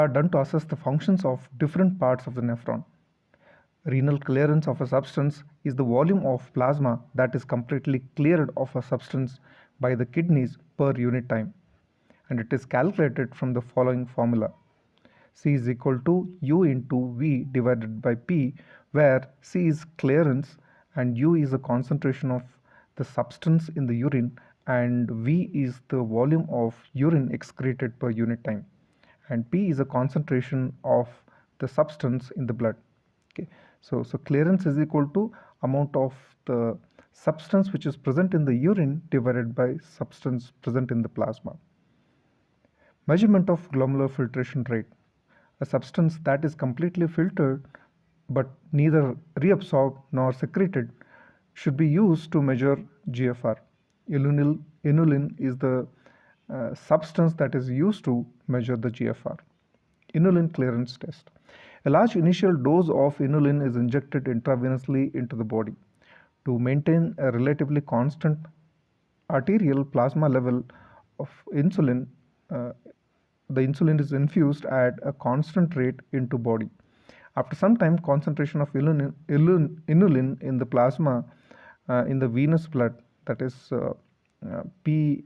are done to assess the functions of different parts of the nephron. Renal clearance of a substance is the volume of plasma that is completely cleared of a substance by the kidneys per unit time, and it is calculated from the following formula. C is equal to U into V divided by P, where C is clearance and U is the concentration of the substance in the urine and V is the volume of urine excreted per unit time, and P is a concentration of the substance in the blood. Okay, so clearance is equal to amount of the substance which is present in the urine divided by substance present in the plasma. Measurement of glomerular filtration rate. A substance that is completely filtered but neither reabsorbed nor secreted should be used to measure GFR. Inulin is the substance that is used to measure the GFR. Inulin clearance test. A large initial dose of inulin is injected intravenously into the body. To maintain a relatively constant arterial plasma level of insulin, the insulin is infused at a constant rate into body. After some time, concentration of inulin in the plasma in the venous blood, that is P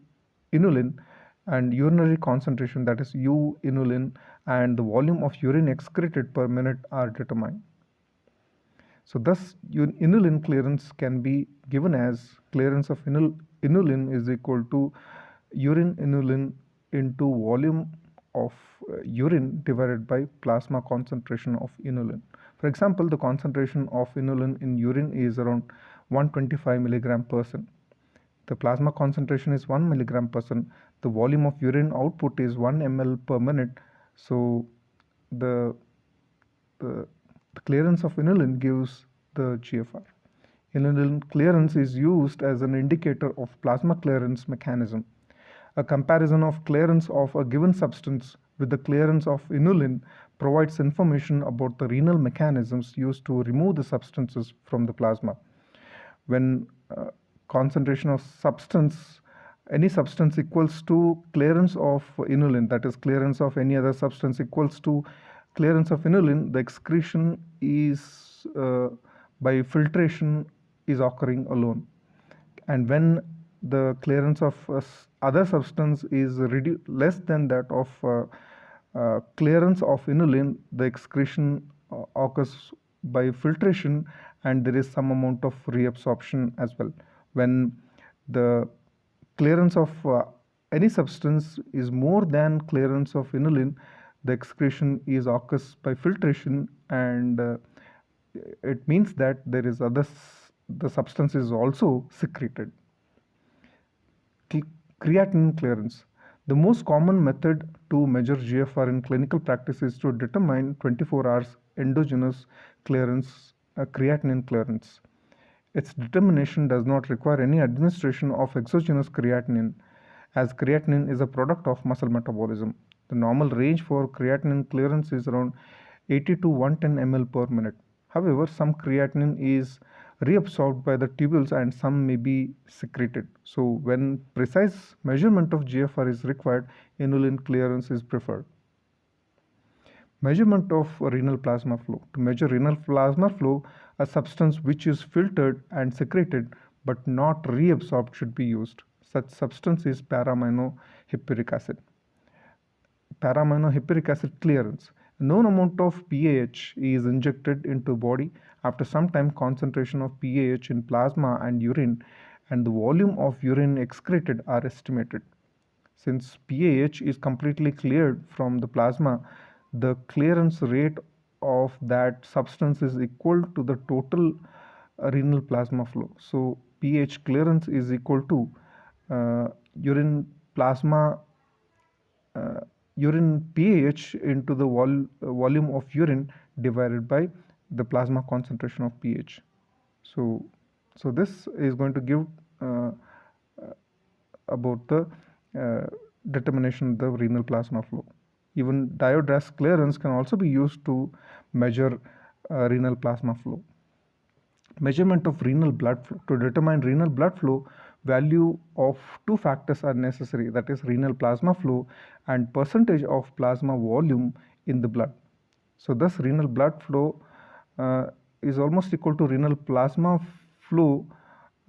inulin, and urinary concentration, that is U inulin, and the volume of urine excreted per minute are determined. So thus inulin clearance can be given as clearance of inulin is equal to urine inulin into volume of urine divided by plasma concentration of inulin. For example, the concentration of inulin in urine is around 125 mg/cent. The plasma concentration is 1 mg/cent. The volume of urine output is 1 ml per minute. So the clearance of inulin gives the GFR. Inulin clearance is used as an indicator of plasma clearance mechanism. A comparison of clearance of a given substance with the clearance of inulin provides information about the renal mechanisms used to remove the substances from the plasma. When concentration of any substance equals to clearance of inulin, that is clearance of any other substance equals to clearance of inulin, the excretion is by filtration is occurring alone. And when the clearance of other substance is less than that of clearance of inulin, the excretion occurs by filtration and there is some amount of reabsorption as well. When the clearance of any substance is more than clearance of inulin, the excretion is occurs by filtration, and it means that there is the substance is also secreted. Creatinine clearance. The most common method to measure GFR in clinical practice is to determine 24 hours endogenous clearance, creatinine clearance. Its determination does not require any administration of exogenous creatinine, as creatinine is a product of muscle metabolism. The normal range for creatinine clearance is around 80 to 110 ml per minute. However, some creatinine is reabsorbed by the tubules and some may be secreted. So when precise measurement of GFR is required, inulin clearance is preferred. Measurement of renal plasma flow. To measure renal plasma flow, a substance which is filtered and secreted but not reabsorbed should be used. Such substance is para-aminohippuric acid. Para-aminohippuric acid clearance. A known amount of PAH is injected into body. After some time, concentration of PAH in plasma and urine and the volume of urine excreted are estimated. Since PAH is completely cleared from the plasma, the clearance rate of that substance is equal to the total renal plasma flow. So pH clearance is equal to urine pH into the volume of urine divided by the plasma concentration of pH. So this is going to give about the determination of the renal plasma flow. Even diode clearance can also be used to measure renal plasma flow. Measurement of renal blood flow. To determine renal blood flow, value of two factors are necessary, that is renal plasma flow and percentage of plasma volume in the blood. So thus renal blood flow is almost equal to renal plasma flow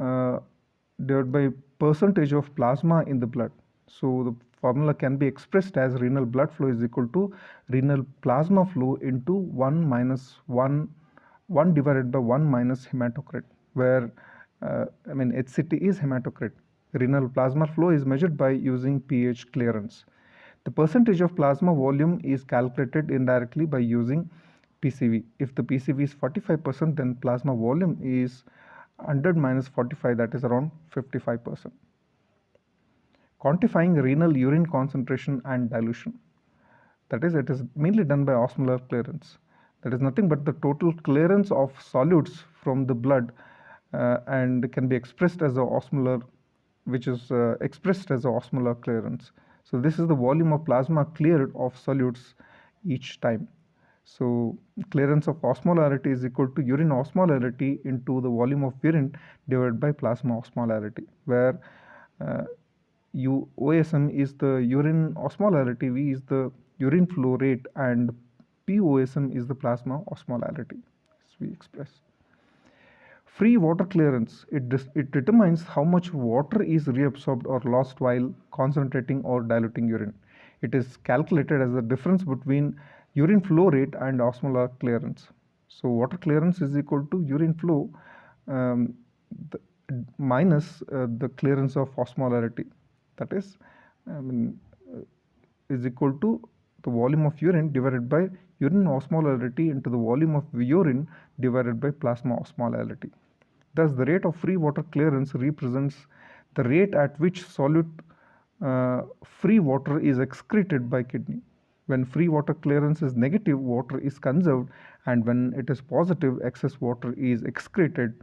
uh, divided by percentage of plasma in the blood. So the formula can be expressed as renal blood flow is equal to renal plasma flow into 1 minus 1 divided by 1 minus hematocrit, where HCT is hematocrit. Renal plasma flow is measured by using pH clearance. The percentage of plasma volume is calculated indirectly by using PCV. If the PCV is 45%, then plasma volume is 100 minus 45, that is around 55%. Quantifying renal urine concentration and dilution. That is, it is mainly done by osmolar clearance. That is nothing but the total clearance of solutes from the blood and can be expressed as a osmolar, which is expressed as a osmolar clearance. So this is the volume of plasma cleared of solutes each time. So clearance of osmolarity is equal to urine osmolarity into the volume of urine divided by plasma osmolarity, where OSM is the urine osmolarity, V is the urine flow rate, and POSM is the plasma osmolarity, as we express. Free water clearance, it determines how much water is reabsorbed or lost while concentrating or diluting urine. It is calculated as the difference between urine flow rate and osmolar clearance. So water clearance is equal to urine flow um, the, minus the clearance of osmolarity. That is, is equal to the volume of urine divided by urine osmolarity into the volume of urine divided by plasma osmolarity. Thus, the rate of free water clearance represents the rate at which solute free water is excreted by kidney. When free water clearance is negative, water is conserved, and when it is positive, excess water is excreted